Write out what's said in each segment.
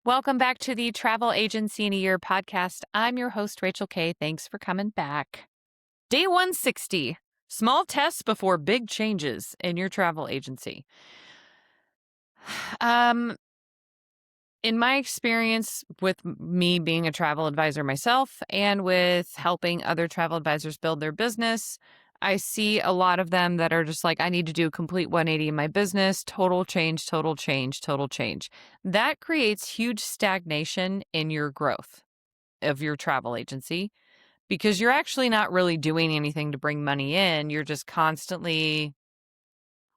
Welcome back to the Travel Agency in a Year podcast. I'm your host, Rachel Kay. Thanks for coming back. Day 160, small tests before big changes in your travel agency. Um, in my experience with me being a travel advisor myself and with helping other travel advisors build their business, I see a lot of them that are just like, I need to do a complete 180 in my business, total change, total change, total change. That creates huge stagnation in your growth of your travel agency because you're actually not really doing anything to bring money in. You're just constantly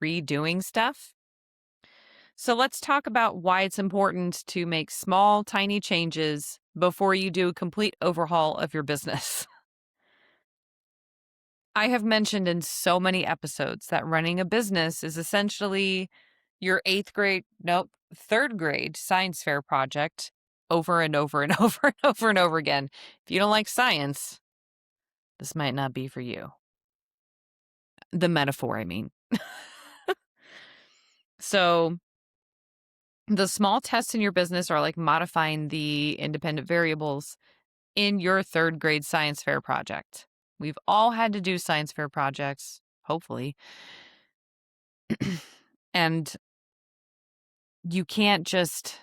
redoing stuff. So let's talk about why it's important to make small, tiny changes before you do a complete overhaul of your business. I have mentioned in so many episodes that running a business is essentially your third grade science fair project over and over and over and over and over again. If you don't like science, this might not be for you. The metaphor, I mean. So the small tests in your business are like modifying the independent variables in your third grade science fair project. We've all had to do science fair projects, hopefully. And you can't just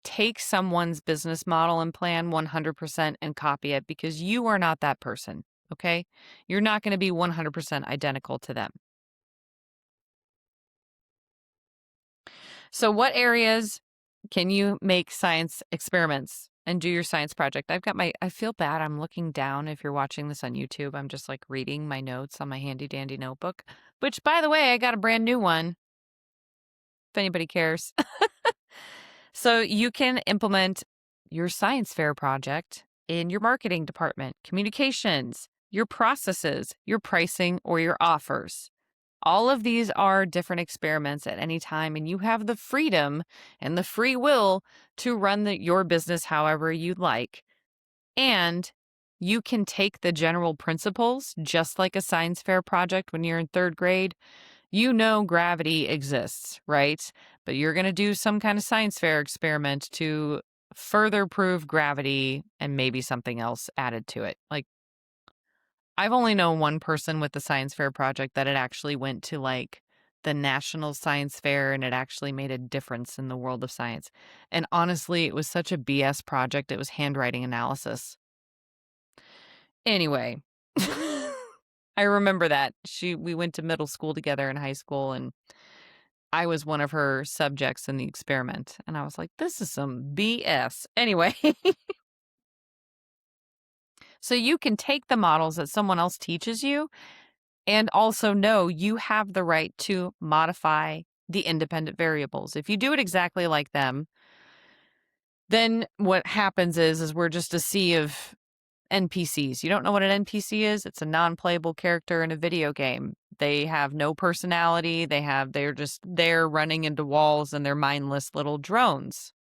take someone's business model and plan 100% and copy it because you are not that person, okay? You're not going to be 100% identical to them. So what areas can you make science experiments and do your science project? I feel bad. I'm looking down. If you're watching this on YouTube, I'm just like reading my notes on my handy dandy notebook, which by the way, I got a brand new one. If anybody cares. So you can implement your science fair project in your marketing department, communications, your processes, your pricing, or your offers. All of these are different experiments at any time, and you have the freedom and the free will to run your business however you'd like. And you can take the general principles, just like a science fair project when you're in third grade. You know gravity exists, right? But you're going to do some kind of science fair experiment to further prove gravity and maybe something else added to it. Like, I've only known one person with the science fair project that it actually went to like the national science fair and it actually made a difference in the world of science. And honestly, it was such a BS project. It was handwriting analysis. Anyway, I remember that. We went to middle school together in high school and I was one of her subjects in the experiment. And I was like, this is some BS. Anyway, so you can take the models that someone else teaches you and also know you have the right to modify the independent variables. If you do it exactly like them, then what happens is we're just a sea of NPCs. You don't know what an NPC is? It's a non-playable character in a video game. They have no personality. They're just there running into walls and they're mindless little drones.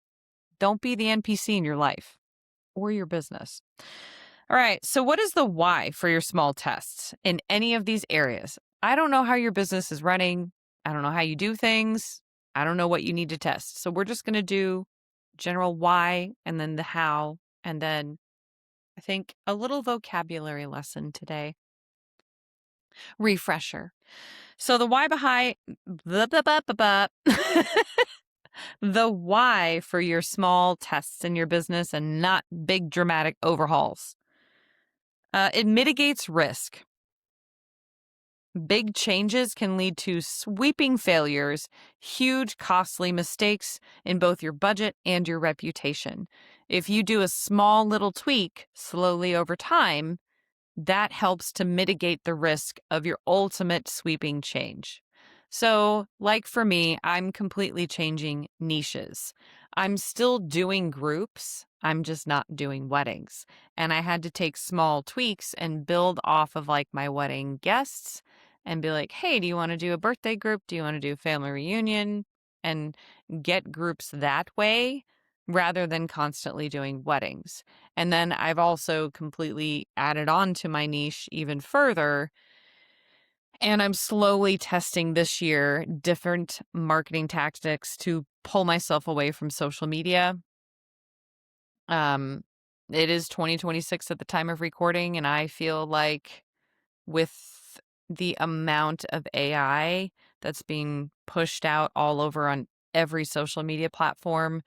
Don't be the NPC in your life or your business. All right. So what is the why for your small tests in any of these areas? I don't know how your business is running. I don't know how you do things. I don't know what you need to test. So we're just going to do general why and then the how and then I think a little vocabulary lesson today. Refresher. So the why behind the why for your small tests in your business and not big dramatic overhauls. It mitigates risk. Big changes can lead to sweeping failures, huge costly mistakes in both your budget and your reputation. If you do a small little tweak slowly over time, that helps to mitigate the risk of your ultimate sweeping change. So, like for me, I'm completely changing niches. I'm still doing groups. I'm just not doing weddings. And I had to take small tweaks and build off of like my wedding guests and be like, hey, do you want to do a birthday group? Do you want to do a family reunion? And get groups that way rather than constantly doing weddings. And then I've also completely added on to my niche even further And I'm slowly testing this year different marketing tactics to pull myself away from social media. Um, it is 2026 at the time of recording, and I feel like with the amount of AI that's being pushed out all over on every social media platform,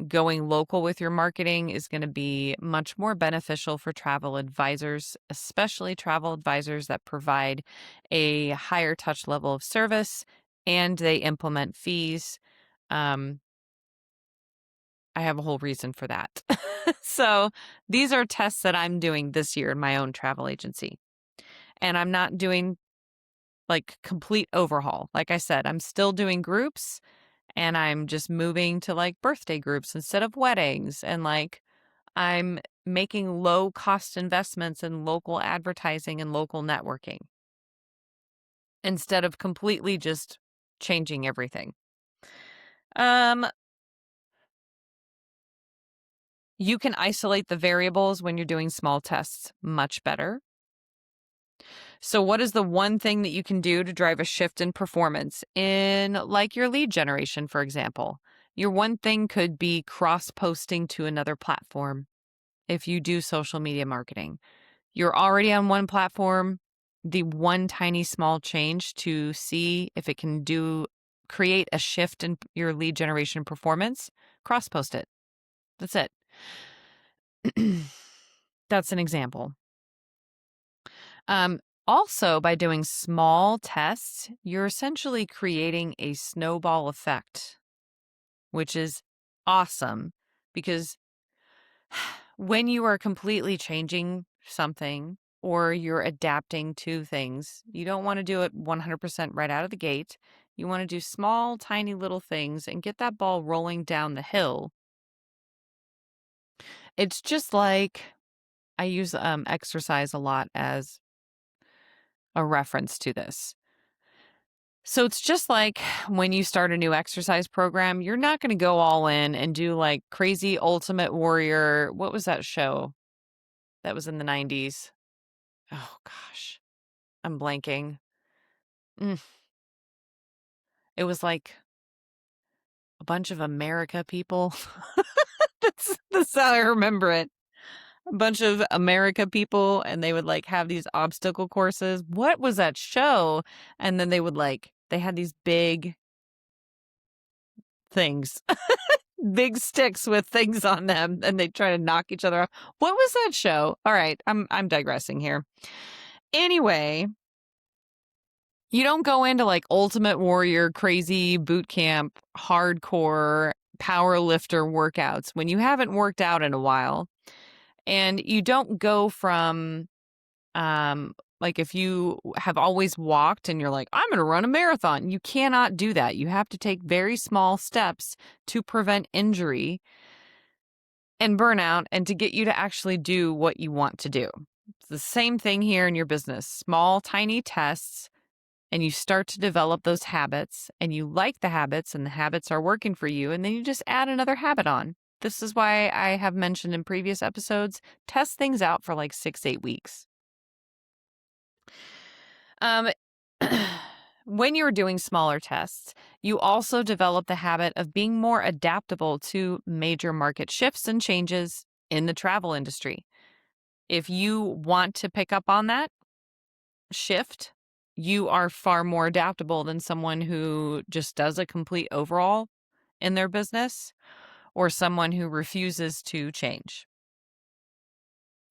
going local with your marketing is going to be much more beneficial for travel advisors, especially travel advisors that provide a higher touch level of service and they implement fees. Um, I have a whole reason for that. So these are tests that I'm doing this year in my own travel agency. And I'm not doing like complete overhaul. Like I said, I'm still doing groups and I'm just moving to like birthday groups instead of weddings. And like I'm making low cost investments in local advertising and local networking instead of completely just changing everything. Um, you can isolate the variables when you're doing small tests much better. So, what is the one thing that you can do to drive a shift in performance in, like, your lead generation, for example? Your one thing could be cross posting to another platform if you do social media marketing. You're already on one platform. The one tiny small change to see if it can create a shift in your lead generation performance, cross post it. That's it. That's an example. Um, Also, by doing small tests, you're essentially creating a snowball effect, which is awesome because when you are completely changing something or you're adapting to things, you don't want to do it 100% right out of the gate. You want to do small, tiny little things and get that ball rolling down the hill. It's just like I use exercise a lot as a reference to this. So it's just like when you start a new exercise program, you're not going to go all in and do like crazy Ultimate Warrior. What was that show that was in the 90s? Oh gosh, I'm blanking. Mm, it was like a bunch of America people. That's how I remember it. A bunch of America people, and they would like have these obstacle courses. What was that show? And then they had these big things, big sticks with things on them, and they try to knock each other off. What was that show? All right, I'm digressing here. Anyway, you don't go into like Ultimate Warrior, crazy boot camp, hardcore power lifter workouts when you haven't worked out in a while. And you don't go from, like if you have always walked and you're like, I'm going to run a marathon. You cannot do that. You have to take very small steps to prevent injury and burnout and to get you to actually do what you want to do. It's the same thing here in your business. Small, tiny tests, and you start to develop those habits, and you like the habits, and the habits are working for you, and then you just add another habit on. This is why I have mentioned in previous episodes, test things out for like 6-8 weeks. Um, when you're doing smaller tests, you also develop the habit of being more adaptable to major market shifts and changes in the travel industry. If you want to pick up on that shift, you are far more adaptable than someone who just does a complete overhaul in their business or someone who refuses to change.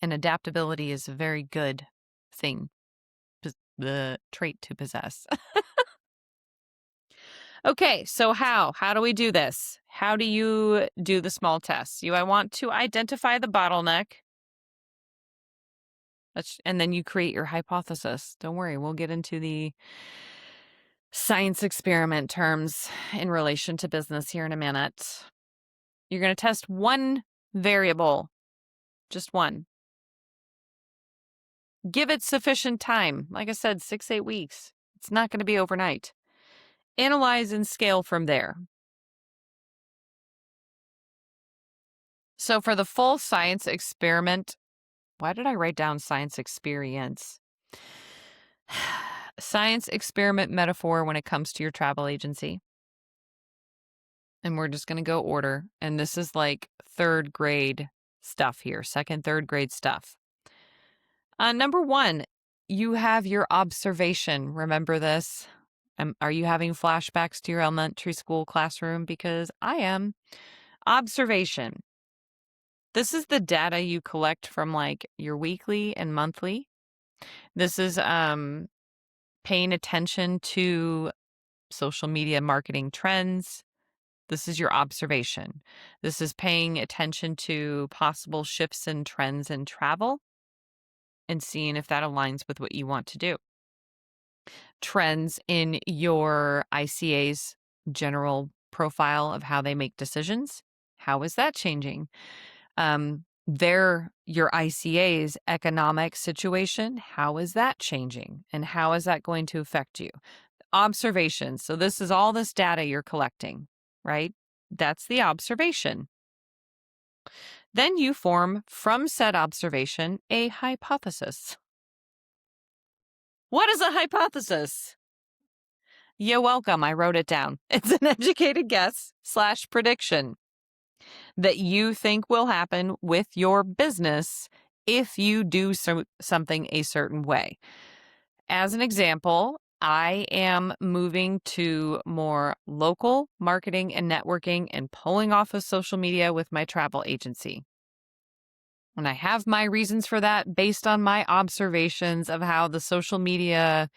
And adaptability is a very good thing, the trait to possess. Okay, so how do we do this? How do you do the small tests? I want to identify the bottleneck. And then you create your hypothesis. Don't worry, we'll get into the science experiment terms in relation to business here in a minute. You're going to test one variable, just one. Give it sufficient time. Like I said, 6-8 weeks. It's not going to be overnight. Analyze and scale from there. So for the full science experiment, why did I write down science experience? science experiment metaphor when it comes to your travel agency. And we're just going to go order. And this is like third grade stuff here, second, third grade stuff. Number one, you have your observation. Remember this? Are you having flashbacks to your elementary school classroom? Because I am. Observation. This is the data you collect from like your weekly and monthly. This is paying attention to social media marketing trends. This is your observation. This is paying attention to possible shifts and trends in travel and seeing if that aligns with what you want to do. Trends in your ICA's general profile of how they make decisions. How is that changing? Your ICA's economic situation, how is that changing? And how is that going to affect you? Observations. So this is all this data you're collecting, right? That's the observation. Then you form from said observation a hypothesis. What is a hypothesis? You're welcome. I wrote it down. It's an educated guess / prediction that you think will happen with your business if you do something a certain way. As an example, I am moving to more local marketing and networking and pulling off of social media with my travel agency. And I have my reasons for that based on my observations of how the social media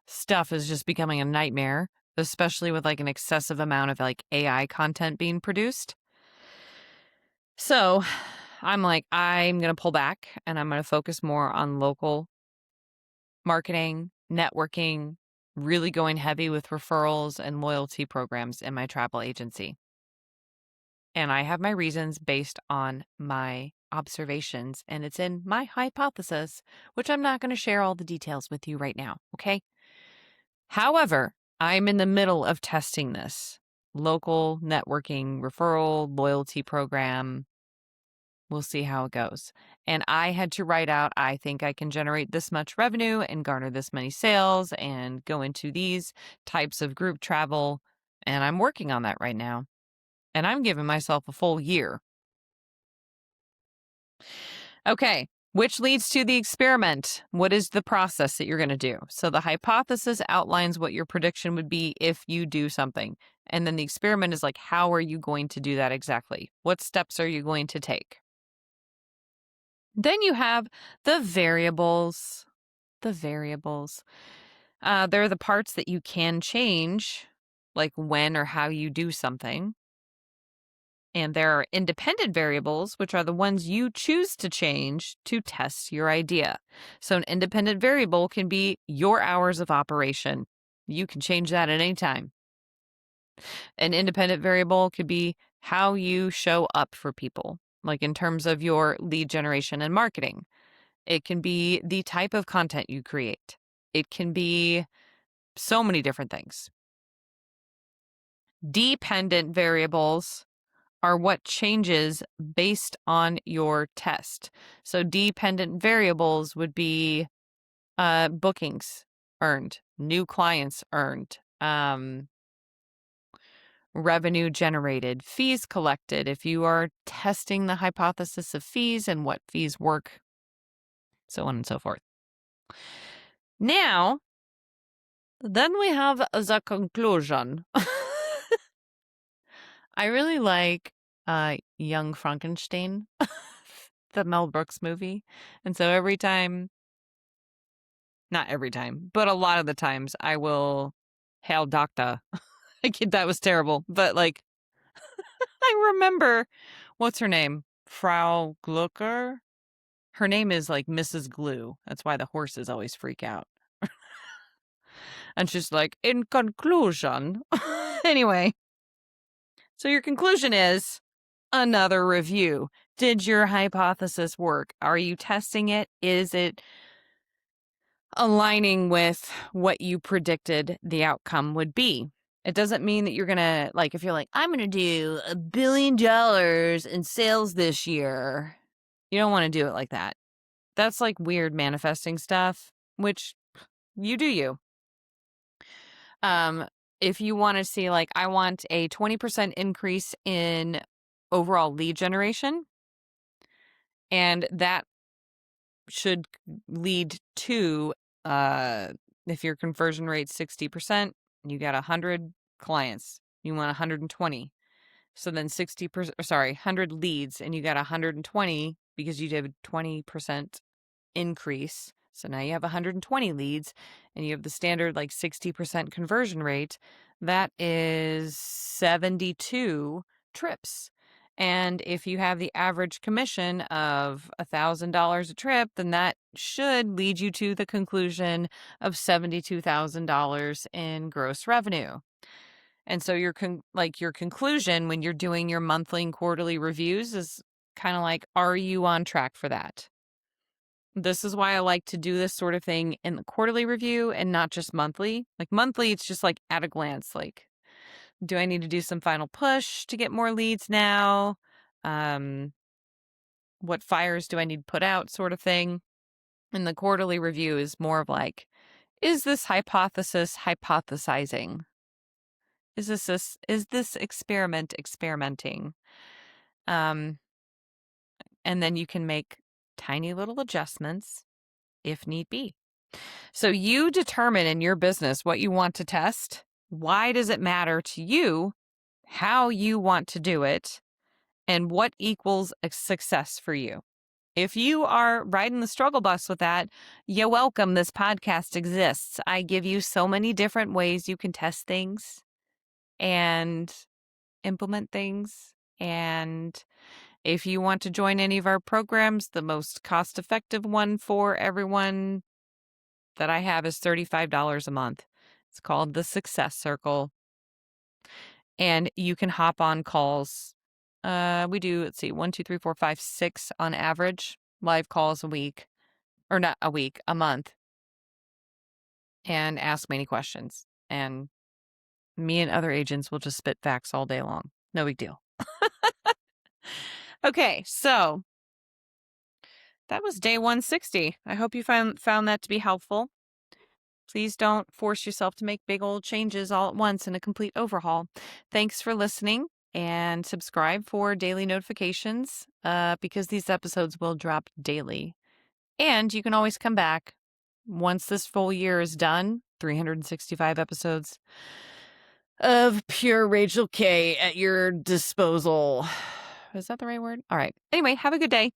stuff is just becoming a nightmare, especially with like an excessive amount of like AI content being produced. So I'm like, I'm going to pull back and I'm going to focus more on local marketing, networking, really going heavy with referrals and loyalty programs in my travel agency. And I have my reasons based on my observations, and it's in my hypothesis, which I'm not going to share all the details with you right now, okay? However, I'm in the middle of testing this local networking, referral, loyalty program. We'll see how it goes. And I had to write out, I think I can generate this much revenue and garner this many sales and go into these types of group travel. And I'm working on that right now. And I'm giving myself a full year. Okay, which leads to the experiment. What is the process that you're going to do? So the hypothesis outlines what your prediction would be if you do something. And then the experiment is like, how are you going to do that exactly? What steps are you going to take? Then you have the variables. The variables. They're the parts that you can change, like when or how you do something. And there are independent variables, which are the ones you choose to change to test your idea. So an independent variable can be your hours of operation. You can change that at any time. An independent variable could be how you show up for people, like in terms of your lead generation and marketing. It can be the type of content you create. It can be so many different things. Dependent variables are what changes based on your test. So dependent variables would be bookings earned, new clients earned, revenue generated, fees collected. If you are testing the hypothesis of fees and what fees work, so on and so forth. Now, then we have the conclusion. I really like Young Frankenstein, the Mel Brooks movie. And so not every time, but a lot of the times I will hail Doctor. That was terrible. But like, I remember, what's her name? Frau Glucker? Her name is like Mrs. Glue. That's why the horses always freak out. And she's like, in conclusion. Anyway, so your conclusion is another review. Did your hypothesis work? Are you testing it? Is it aligning with what you predicted the outcome would be? It doesn't mean that you're going to, like, if you're like, I'm going to do $1 billion in sales this year, you don't want to do it like that. That's like weird manifesting stuff. which you do you. If you want to see, like, I want a 20% increase in overall lead generation, and that should lead to, if your conversion rate's 60%, you got 100 clients, you want 120. So then 100 leads, and you got 120 because you did a 20% increase. So now you have 120 leads, and you have the standard like 60% conversion rate. That is 72 trips. And if you have the average commission of $1,000 a trip, then that should lead you to the conclusion of $72,000 in gross revenue. And so your conclusion when you're doing your monthly and quarterly reviews is kind of like, are you on track for that? This is why I like to do this sort of thing in the quarterly review and not just monthly. Like monthly, it's just like at a glance, like, do I need to do some final push to get more leads now? What fires do I need to put out, sort of thing. And the quarterly review is more of like, is this hypothesis hypothesizing? Is this experiment experimenting? And then you can make tiny little adjustments if need be. So you determine in your business what you want to test. Why does it matter to you how you want to do it, and what equals a success for you? If you are riding the struggle bus with that, you're welcome. This podcast exists. I give you so many different ways you can test things and implement things. And if you want to join any of our programs, the most cost-effective one for everyone that I have is $35 a month. It's called the Success Circle. And you can hop on calls. We do, let's see, 1, 2, 3, 4, 5, 6 on average live calls a week, or not a week, a month, and ask me any questions. And me and other agents will just spit facts all day long. No big deal. Okay, so that was day 160. I hope you found that to be helpful. Please don't force yourself to make big old changes all at once in a complete overhaul. Thanks for listening, and subscribe for daily notifications because these episodes will drop daily. And you can always come back once this full year is done. 365 episodes of pure Rachel K at your disposal. Is that the right word? All right. Anyway, have a good day.